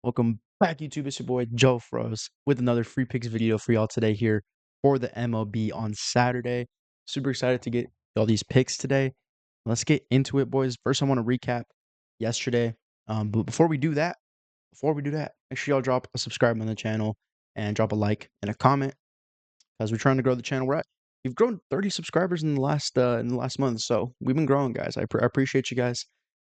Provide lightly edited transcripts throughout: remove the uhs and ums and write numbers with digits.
Welcome back, YouTube. It's your boy Joe Froze with another free picks video for y'all today here for the MLB on Saturday. Super excited to get all these picks today. Let's get into it, boys. First, I want to recap yesterday. But before we do that, make sure y'all drop a subscribe on the channel and drop a like and a comment as we're trying to grow the channel. We've grown 30 subscribers in the last month, so we've been growing, guys. I appreciate you guys.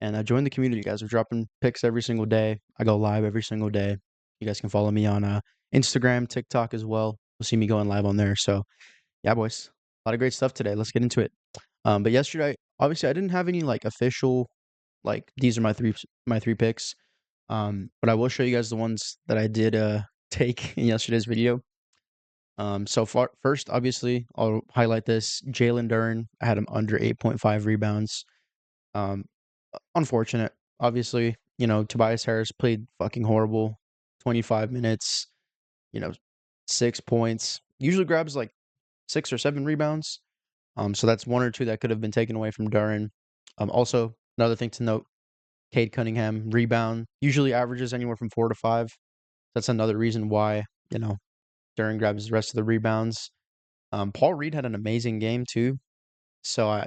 And join the community, guys. We're dropping picks every single day. I go live every single day. You guys can follow me on Instagram, TikTok as well. You'll see me going live on there. So, yeah, boys, a lot of great stuff today. Let's get into it. But yesterday, obviously, I didn't have any like official, like these are my three picks. But I will show you guys the ones that I did take in yesterday's video. So far, first, obviously, I'll highlight this. Jalen Duren, I had him under 8.5 rebounds. Unfortunate. Obviously, Tobias Harris played fucking horrible. 25 minutes, 6 points. Usually grabs like 6 or 7 rebounds. So that's 1 or 2 that could have been taken away from Duren. Also, another thing to note, Cade Cunningham, rebound, usually averages anywhere from 4 to 5. That's another reason why, Duren grabs the rest of the rebounds. Paul Reed had an amazing game too. So,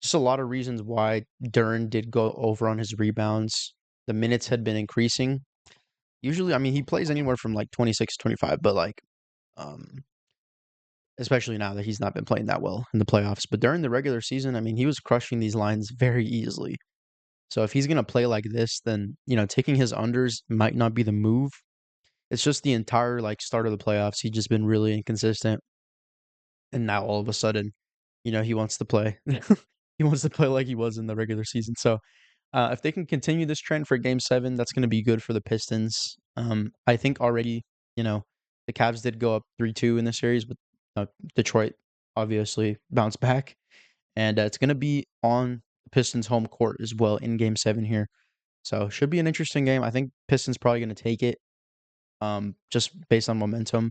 just a lot of reasons why Duren did go over on his rebounds. The minutes had been increasing. Usually, I mean, he plays anywhere from like 26 to 25, but especially now that he's not been playing that well in the playoffs. But during the regular season, I mean, he was crushing these lines very easily. So if he's going to play like this, then, taking his unders might not be the move. It's just the entire start of the playoffs. He's just been really inconsistent. And now all of a sudden, he wants to play. He wants to play like he was in the regular season. So if they can continue this trend for Game 7, that's going to be good for the Pistons. I think already, the Cavs did go up 3-2 in the series, but Detroit obviously bounced back. And it's going to be on the Pistons' home court as well in Game 7 here. So should be an interesting game. I think Pistons probably going to take it just based on momentum.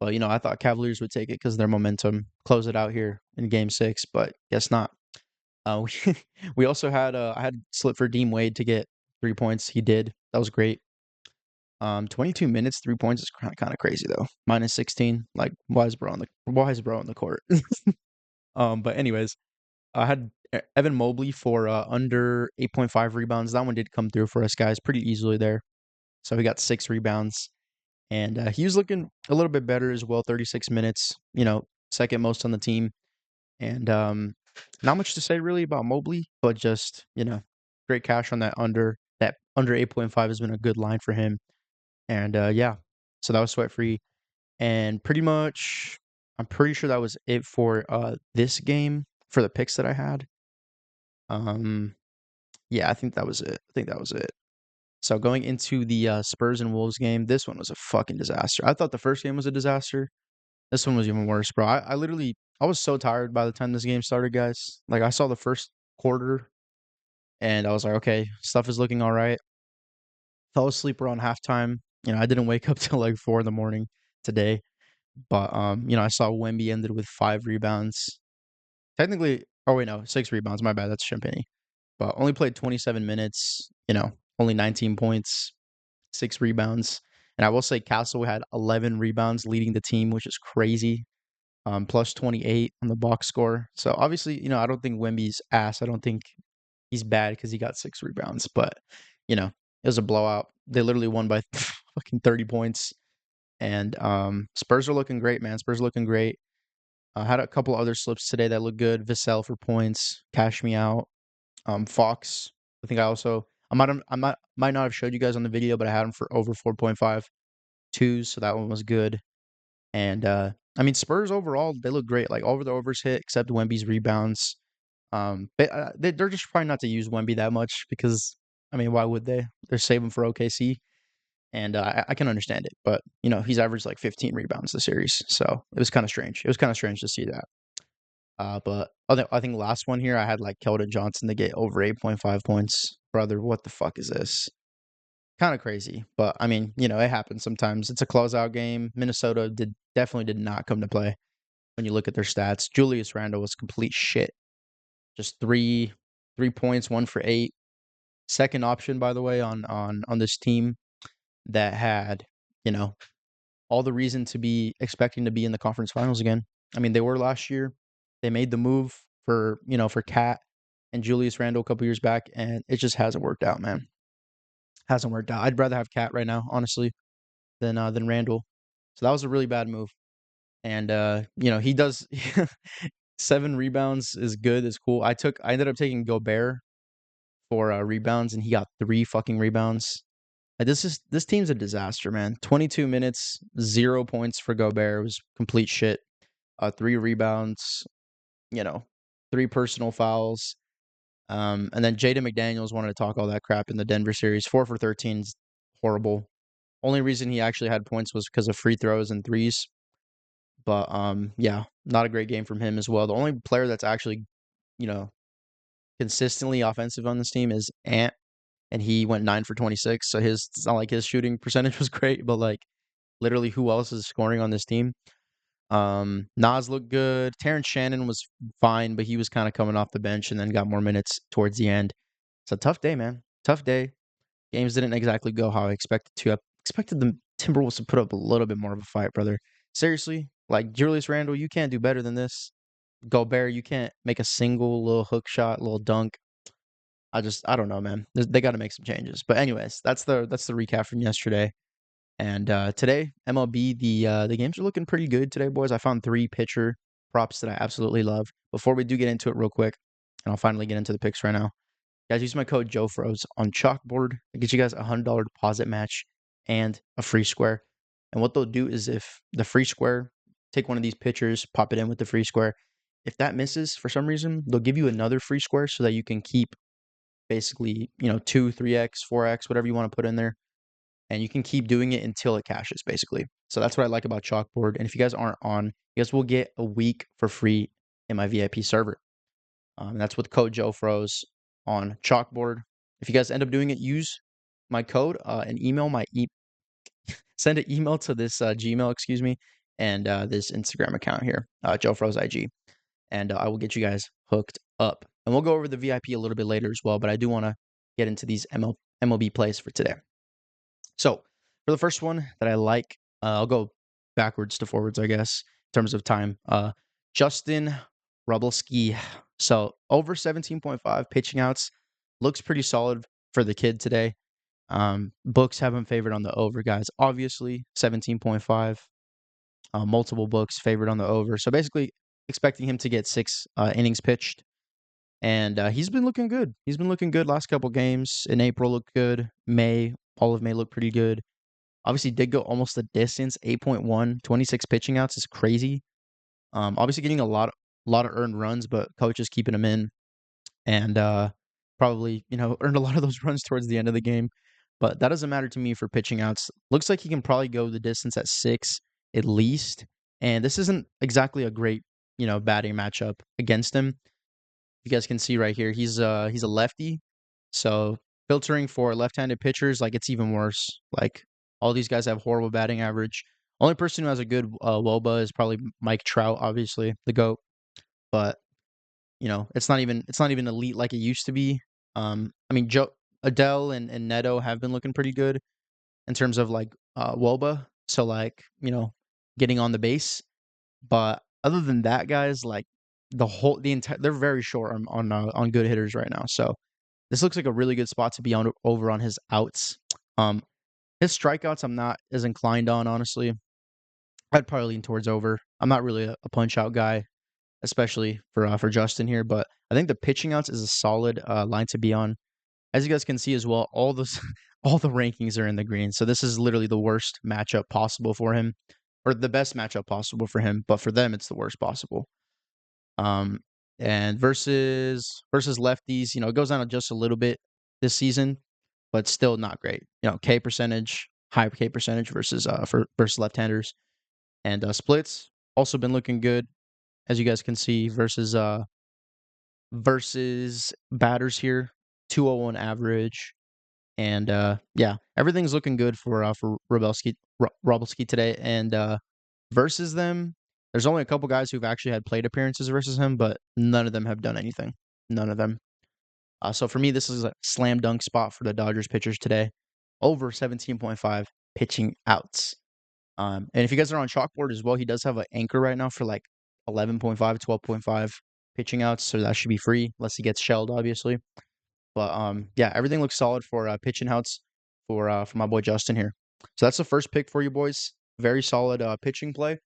But, I thought Cavaliers would take it because their momentum, close it out here in Game 6, but guess not. We also had I had slip for Dean Wade to get 3 points. He did. That was great. 22 minutes, 3 points is kind of crazy though. Minus 16. Like, why is bro on the court? But anyways, I had Evan Mobley for under 8.5 rebounds. That one did come through for us guys pretty easily there. So he got 6 rebounds. And he was looking a little bit better as well. 36 minutes, second most on the team. And not much to say really about Mobley, but just, great cash on that under. That under 8.5 has been a good line for him. And yeah, so that was sweat free. And pretty much, I'm pretty sure that was it for this game for the picks that I had. Yeah, I think that was it. So going into the Spurs and Wolves game, this one was a fucking disaster. I thought the first game was a disaster. This one was even worse, bro. I was so tired by the time this game started, guys. Like, I saw the first quarter, and I was like, okay, stuff is looking all right. Fell asleep around halftime. I didn't wake up till like 4 in the morning today. But, I saw Wemby ended with 5 rebounds. Technically, oh wait, no, 6 rebounds. My bad, that's Champagne. But only played 27 minutes, only 19 points, 6 rebounds. And I will say Castle had 11 rebounds leading the team, which is crazy. Plus 28 on the box score. So obviously, I don't think Wemby's ass. I don't think he's bad because he got 6 rebounds. But, it was a blowout. They literally won by fucking 30 points. And Spurs are looking great, man. Spurs are looking great. I had a couple other slips today that look good. Vassell for points. Cash me out. Fox. I think I might not have showed you guys on the video, but I had him for over 4.5 twos, so that one was good. And I mean, Spurs overall, they look great. Like, all of the overs hit except Wemby's rebounds. They're just trying not to use Wemby that much because, I mean, why would they? They're saving for OKC. And I can understand it. But, he's averaged like 15 rebounds this series. So it was kind of strange. It was kind of strange to see that. But I think last one here, I had like Keldon Johnson to get over 8.5 points. Brother, what the fuck is this? Kind of crazy. But, I mean, it happens sometimes. It's a closeout game. Minnesota definitely did not come to play when you look at their stats. Julius Randle was complete shit. Just 3 points, 1 for 8. Second option, by the way, on this team. that had, you know, all the reason to be expecting to be in the conference finals again. I mean, they were last year. They made the move for, for Cat and Julius Randle a couple years back, and it just hasn't worked out, man. Hasn't worked out. I'd rather have Cat right now, honestly, than Randle. So that was a really bad move. And he does 7 rebounds is good. It's cool. I ended up taking Gobert for rebounds, and he got 3 fucking rebounds. This team's a disaster, man. 22 minutes, 0 points for Gobert. It was complete shit. 3 rebounds, you know, 3 personal fouls. And then Jaden McDaniels wanted to talk all that crap in the Denver series. 4 for 13 is horrible. Only reason he actually had points was because of free throws and threes. But yeah, not a great game from him as well. The only player that's actually, you know, consistently offensive on this team is Ant, and he went 9 for 26. So it's not like his shooting percentage was great, but like literally who else is scoring on this team? Nas looked good. Terrence Shannon was fine, but he was kind of coming off the bench and then got more minutes towards the end. It's a tough day, man. Tough day. Games didn't exactly go how I expected to. I expected the Timberwolves to put up a little bit more of a fight, brother. Seriously, like Julius Randle, you can't do better than this. Gobert, you can't make a single little hook shot, little dunk. I don't know, man. They got to make some changes. But anyways, that's the recap from yesterday. And today, MLB, the games are looking pretty good today, boys. I found 3 pitcher props that I absolutely love. Before we do get into it real quick, and I'll finally get into the picks right now. Guys, use my code JoeFroze on Chalkboard. It gets you guys a $100 deposit match and a free square. And what they'll do is if the free square, take one of these pitchers, pop it in with the free square. If that misses for some reason, they'll give you another free square so that you can keep basically, 2, 3x, 4x, whatever you want to put in there. And you can keep doing it until it cashes, basically. So that's what I like about Chalkboard. And if you guys aren't on, you guys will get a week for free in my VIP server. And that's with code JoeFroze on Chalkboard. If you guys end up doing it, use my code and email send an email to this Gmail, excuse me, and this Instagram account here, JoeFroze IG, and I will get you guys hooked up. And we'll go over the VIP a little bit later as well, but I do want to get into these MLB plays for today. So for the first one that I like, I'll go backwards to forwards, I guess, in terms of time. Justin Rublski. So over 17.5 pitching outs looks pretty solid for the kid today. Books have him favored on the over, guys. Obviously, 17.5. Multiple books favored on the over. So basically, expecting him to get 6 innings pitched. And he's been looking good. He's been looking good last couple games. In April, looked good. All of May looked pretty good. Obviously, did go almost the distance. 8.1, 26 pitching outs is crazy. Obviously, getting a lot of earned runs, but coach is keeping him in. And probably, earned a lot of those runs towards the end of the game. But that doesn't matter to me for pitching outs. Looks like he can probably go the distance at 6 at least. And this isn't exactly a great, batting matchup against him. You guys can see right here, he's a lefty. So filtering for left-handed pitchers, like it's even worse. Like all these guys have horrible batting average. Only person who has a good WOBA is probably Mike Trout, obviously, the GOAT. But it's not even elite like it used to be. I mean, Adele and Neto have been looking pretty good in terms of like WOBA. So like, getting on the base. But other than that, guys, like they're very short on good hitters right now. So this looks like a really good spot to be over on his outs. His strikeouts I'm not as inclined on, honestly. I'd probably lean towards over. I'm not really a punch out guy, especially for Justin here, but I think the pitching outs is a solid line to be on. As you guys can see as well, all the rankings are in the green. So this is literally the worst matchup possible for him, or the best matchup possible for him, but for them it's the worst possible. And versus lefties, it goes down just a little bit this season, but still not great. K percentage, high K percentage versus versus left-handers. And splits also been looking good, as you guys can see, versus batters here, 201 average. And yeah, everything's looking good for Rublski today. And versus them, there's only a couple guys who've actually had plate appearances versus him, but none of them have done anything. None of them. So for me, this is a slam dunk spot for the Dodgers pitchers today. Over 17.5 pitching outs. And if you guys are on chalkboard as well, he does have an anchor right now for like 11.5, 12.5 pitching outs, so that should be free unless he gets shelled, obviously. But yeah, everything looks solid for pitching outs for my boy Justin here. So that's the first pick for you boys. Very solid pitching play.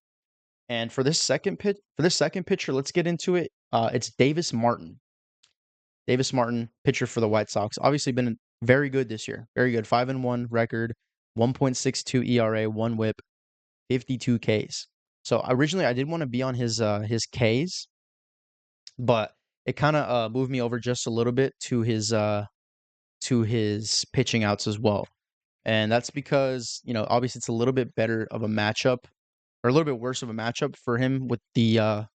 And for this second pitcher, let's get into it. It's Davis Martin. Davis Martin, pitcher for the White Sox. Obviously been very good this year. Very good. 5-1 record, 1.62 ERA, 1 whip, 52 Ks. So originally I did want to be on his Ks, but it kind of moved me over just a little bit to his pitching outs as well. And that's because, obviously it's a little bit better of a matchup, or a little bit worse of a matchup for him with the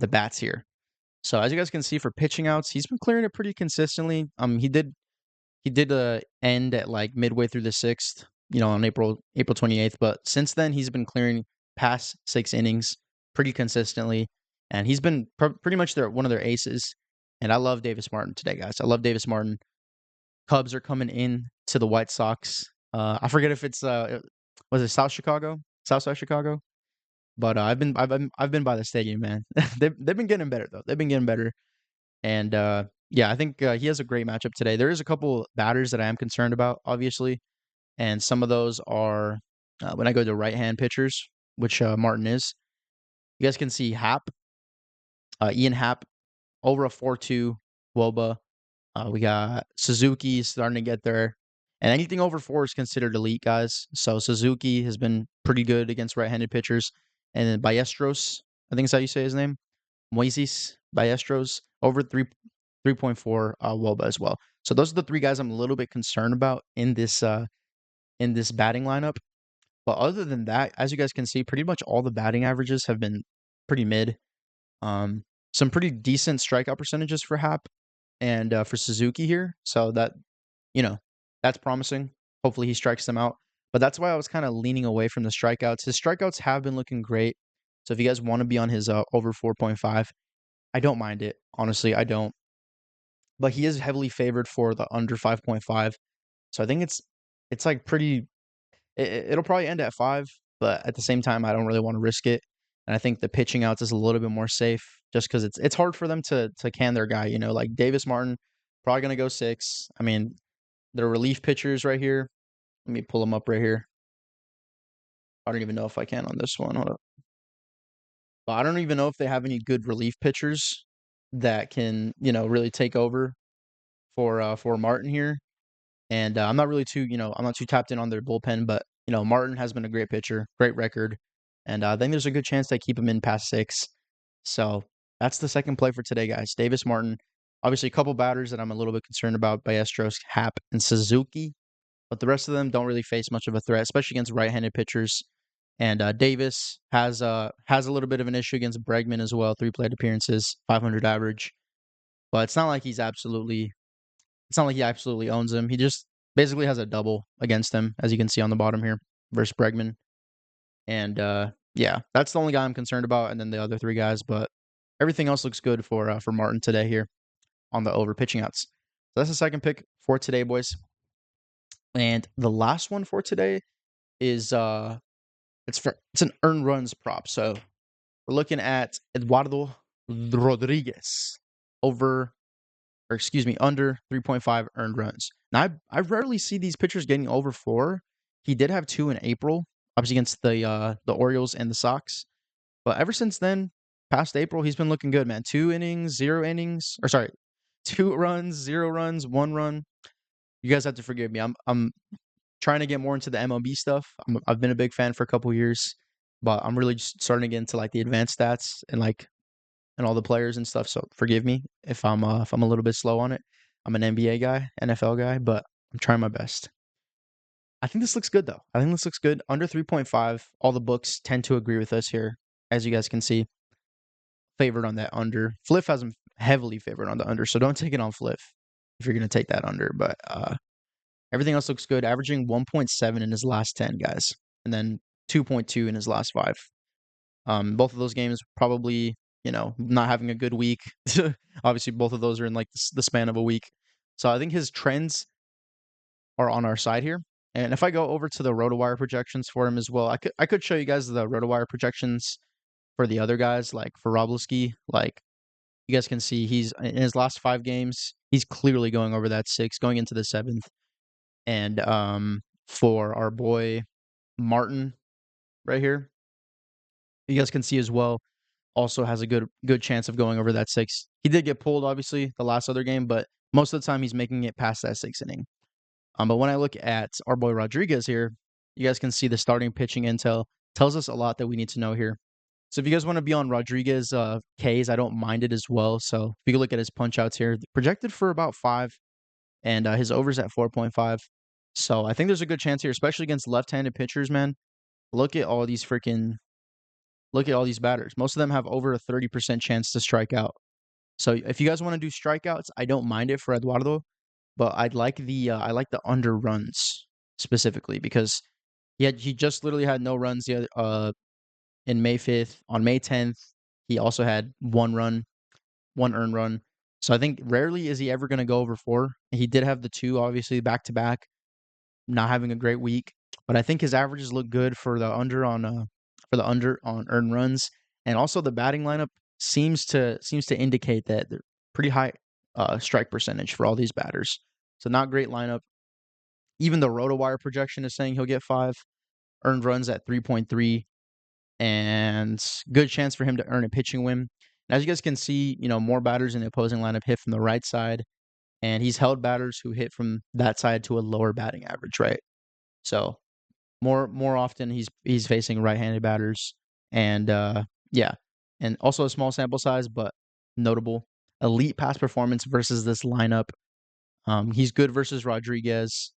bats here. So as you guys can see for pitching outs, he's been clearing it pretty consistently. He did end at like midway through the sixth, on April 28th. But since then, he's been clearing past 6 innings pretty consistently, and he's been pretty much one of their aces. And I love Davis Martin today, guys. I love Davis Martin. Cubs are coming in to the White Sox. I forget if it's was it Southside Chicago? But I've been by the stadium, man. They've been getting better though. They've been getting better, and yeah, I think he has a great matchup today. There is a couple batters that I am concerned about, obviously, and some of those are when I go to right-hand pitchers, which Martin is. You guys can see Happ, Ian Happ, over a 4.2 WOBA. We got Suzuki starting to get there. And anything over 4 is considered elite, guys. So Suzuki has been pretty good against right-handed pitchers. And then Ballesteros, I think is how you say his name. Moises Ballesteros, over 3.4 WOBA as well. So those are the 3 guys I'm a little bit concerned about in this batting lineup. But other than that, as you guys can see, pretty much all the batting averages have been pretty mid. Some pretty decent strikeout percentages for Happ and for Suzuki here. So that, that's promising. Hopefully he strikes them out. But that's why I was kind of leaning away from the strikeouts. His strikeouts have been looking great. So if you guys want to be on his over 4.5, I don't mind it. Honestly, I don't. But he is heavily favored for the under 5.5. So I think it's like pretty. It'll probably end at 5, but at the same time, I don't really want to risk it. And I think the pitching outs is a little bit more safe, just because it's hard for them to can their guy. Like Davis Martin, probably gonna go 6. I mean, their relief pitchers right here. Let me pull them up right here. I don't even know if I can on this one. Hold up. But I don't even know if they have any good relief pitchers that can, really take over for Martin here. And I'm not really too, I'm not too tapped in on their bullpen, but Martin has been a great pitcher, great record, and I think there's a good chance they keep him in past 6. So that's the second play for today, guys. Davis Martin. Obviously, a couple batters that I'm a little bit concerned about: Ballesteros, Happ, and Suzuki. But the rest of them don't really face much of a threat, especially against right-handed pitchers. And Davis has a little bit of an issue against Bregman as well. 3 plate appearances, 500 average. But it's not like he absolutely owns him. He just basically has a double against him, as you can see on the bottom here, versus Bregman. And yeah, that's the only guy I'm concerned about, and then the other 3 guys. But everything else looks good for Martin today here on the over pitching outs. So that's the second pick for today, boys. And the last one for today is it's an earned runs prop. So we're looking at Eduardo Rodriguez under 3.5 earned runs. Now I rarely see these pitchers getting over 4. He did have 2 in April, obviously against the Orioles and the Sox. But ever since then, past April, he's been looking good, man. 2 innings, 0 innings, 2 runs, 0 runs, 1 run. You guys have to forgive me. I'm trying to get more into the MLB stuff. I've been a big fan for a couple years, but I'm really just starting to get into like the advanced stats and all the players and stuff. So forgive me if I'm a little bit slow on it. I'm an NBA guy, NFL guy, but I'm trying my best. I think this looks good though. I think this looks good. Under 3.5. All the books tend to agree with us here, as you guys can see. Favored on that under. Fliff has him heavily favored on the under, so don't take it on Fliff if you're gonna take that under. But everything else looks good. Averaging 1.7 in his last 10, guys, and then 2.2 in his last 5. Both of those games probably, not having a good week. Obviously, both of those are in like the span of a week. So I think his trends are on our side here. And if I go over to the RotoWire projections for him as well, I could show you guys the RotoWire projections for the other guys, like for Robleski. Like you guys can see, he's in his last 5 games, he's clearly going over that 6, going into the 7th. And for our boy Martin right here, you guys can see as well, also has a good chance of going over that 6. He did get pulled, obviously, the last other game, but most of the time he's making it past that 6th inning. But when I look at our boy Rodriguez here, you guys can see the starting pitching intel tells us a lot that we need to know here. So if you guys want to be on Rodriguez Ks, I don't mind it as well. So if you can look at his punch outs here, projected for about 5, and his overs at 4.5. So I think there's a good chance here, especially against left-handed pitchers, man. Look at all these batters. Most of them have over a 30% chance to strike out. So if you guys want to do strikeouts, I don't mind it for Eduardo, but I like the under runs specifically because he just literally had no runs in May 5th. On May 10th, he also had 1 run, 1 earned run. So I think rarely is he ever going to go over 4. He did have the 2, obviously, back to back, not having a great week. But I think his averages look good for the under on earned runs, and also the batting lineup seems to indicate that they're pretty high strike percentage for all these batters. So not great lineup. Even the RotoWire projection is saying he'll get 5 earned runs at 3.3, and good chance for him to earn a pitching win. And as you guys can see, more batters in the opposing lineup hit from the right side, and he's held batters who hit from that side to a lower batting average, right? So more often he's facing right-handed batters, and yeah, and also a small sample size, but notable. Elite pass performance versus this lineup. He's good versus Rodriguez.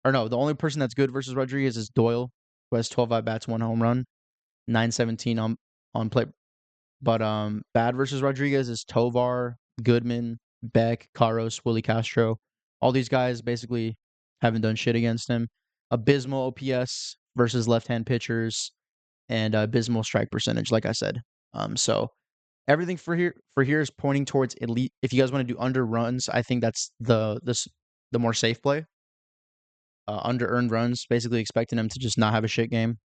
Or no, the only person that's good versus Rodriguez is Doyle, who has 12 at-bats, 1 home run, 917 on play. But bad versus Rodriguez is Tovar, Goodman, Beck, Carros, Willie Castro. All these guys basically haven't done shit against him. Abysmal OPS versus left-hand pitchers, and abysmal strike percentage, like I said. So everything for here is pointing towards elite. If you guys want to do under runs, I think that's the more safe play. Under earned runs, basically expecting him to just not have a shit game.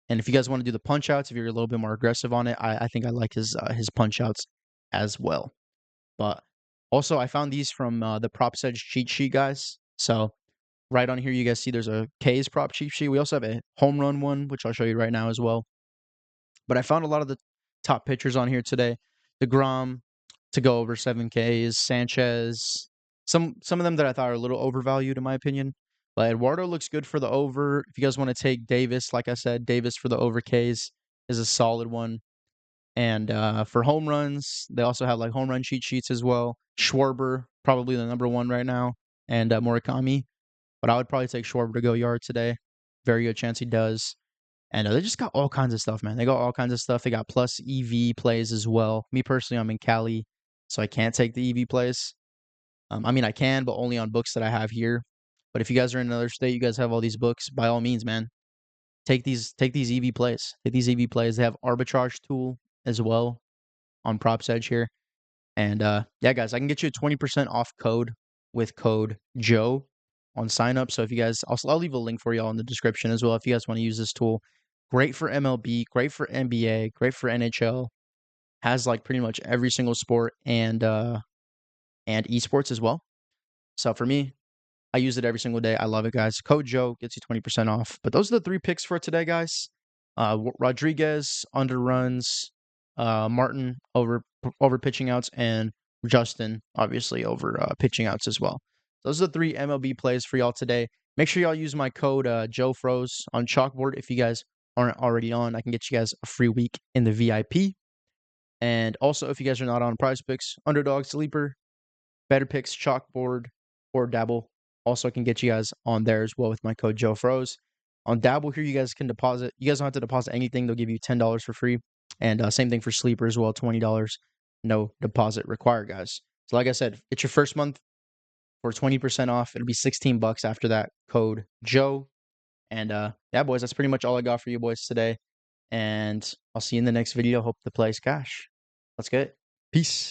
And if you guys want to do the punch outs, if you're a little bit more aggressive on it, I think I like his punch outs as well. But also, I found these from the Props Edge cheat sheet, guys. So right on here, you guys see there's a K's prop cheat sheet. We also have a home run one, which I'll show you right now as well. But I found a lot of the top pitchers on here today. DeGrom to go over 7Ks, Sanchez, some of them that I thought are a little overvalued in my opinion. But Eduardo looks good for the over. If you guys want to take Davis, like I said, Davis for the over Ks is a solid one. And for home runs, they also have like home run cheat sheets as well. Schwarber, probably the number 1 right now, and Murakami. But I would probably take Schwarber to go yard today. Very good chance he does. And they just got all kinds of stuff, man. They got all kinds of stuff. They got plus EV plays as well. Me personally, I'm in Cali, so I can't take the EV plays. I mean, I can, but only on books that I have here. But if you guys are in another state, you guys have all these books, by all means, man, take these EV plays. Take these EV plays. They have arbitrage tool as well on Props Edge here. And yeah, guys, I can get you a 20% off code with code Joe on sign up. So if you guys, I'll leave a link for y'all in the description as well if you guys want to use this tool. Great for MLB, great for NBA, great for NHL. Has like pretty much every single sport and esports as well. So for me, I use it every single day. I love it, guys. Code Joe gets you 20% off. But those are the 3 picks for today, guys. Rodriguez under runs, Martin over pitching outs, and Justin obviously over pitching outs as well. Those are the 3 MLB plays for y'all today. Make sure y'all use my code Joe Froze on Chalkboard if you guys aren't already on. I can get you guys a free week in the VIP. And also, if you guys are not on Prize Picks, Underdog, Sleeper, Better Picks, Chalkboard, or Dabble, also can get you guys on there as well with my code Joe Froze. On Dabble here, you guys can deposit. You guys don't have to deposit anything. They'll give you $10 for free. And same thing for Sleeper as well, $20. No deposit required, guys. So like I said, it's your first month for 20% off. It'll be $16 after that. Code Joe. And yeah, boys, that's pretty much all I got for you boys today. And I'll see you in the next video. Hope the play's cash. Let's get it. Peace.